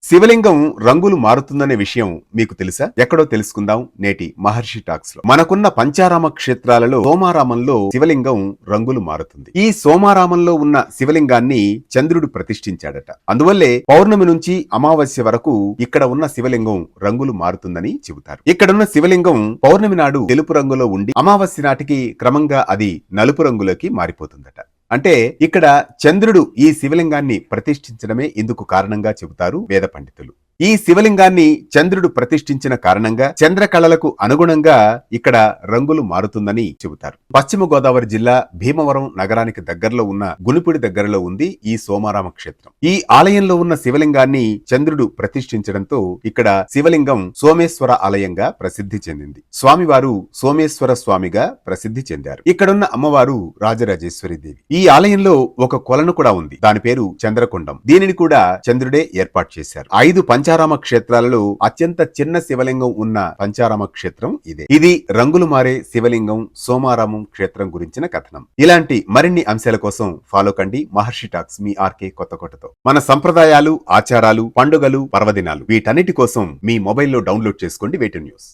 శివలింగం రంగులు మారుతుందనే విషయం మీకు తెలుసా? ఎక్కడో తెలుసుకుందాం నేటి మహర్షి టాక్స్ లో. మనకున్న పంచారామ క్షేత్రాలలో సోమారామంలో శివలింగం రంగులు మారుతుంది. ఈ సోమారామంలో ఉన్న శివలింగాన్ని చంద్రుడు ప్రతిష్ఠించాడట. అందువల్లే పౌర్ణమి నుంచి అమావాస్య వరకు ఇక్కడ ఉన్న శివలింగం రంగులు మారుతుందని చెబుతారు. ఇక్కడున్న శివలింగం పౌర్ణమి నాడు తెలుపు రంగులో ఉండి అమావాస్య నాటికి క్రమంగా అది నలుపు రంగులోకి మారిపోతుందట. అంటే ఇక్కడ చంద్రుడు ఈ శివలింగాన్ని ప్రతిష్ఠించడమే ఇందుకు కారణంగా చెబుతారు వేద పండితులు. ఈ శివలింగాన్ని చంద్రుడు ప్రతిష్ఠించిన కారణంగా చంద్రకళలకు అనుగుణంగా ఇక్కడ రంగులు మారుతుందని చెబుతారు. పశ్చిమ గోదావరి జిల్లా భీమవరం నగరానికి దగ్గరలో ఉన్న గునిపుడి దగ్గరలో ఉంది ఈ సోమారామ క్షేత్రం. ఈ ఆలయంలో ఉన్న శివలింగాన్ని చంద్రుడు ప్రతిష్ఠించడంతో ఇక్కడ శివలింగం సోమేశ్వర ఆలయంగా ప్రసిద్ధి చెందింది. స్వామివారు సోమేశ్వర స్వామిగా ప్రసిద్ధి చెందారు. ఇక్కడున్న అమ్మవారు రాజరాజేశ్వరి దేవి. ఈ ఆలయంలో ఒక కొలను కూడా ఉంది. దాని పేరు చంద్రకొండం. దీనిని కూడా చంద్రుడే ఏర్పాటు చేశారు. 5 పంచారామ క్షేత్రాలలో అత్యంత చిన్న శివలింగం ఉన్న పంచారామ క్షేత్రం ఇదే. ఇది రంగులు మారే శివలింగం సోమారామం క్షేత్రం గురించిన కథనం. ఇలాంటి మరిన్ని అంశాల కోసం ఫాలో కండి మహర్షి టాక్స్ మీ ఆర్కే కొత్తకోటతో. మన సంప్రదాయాలు, ఆచారాలు, పండుగలు, పర్వదినాలు వీటన్నిటి కోసం మీ మొబైల్లో డౌన్లోడ్ చేసుకోండి వేటు న్యూస్.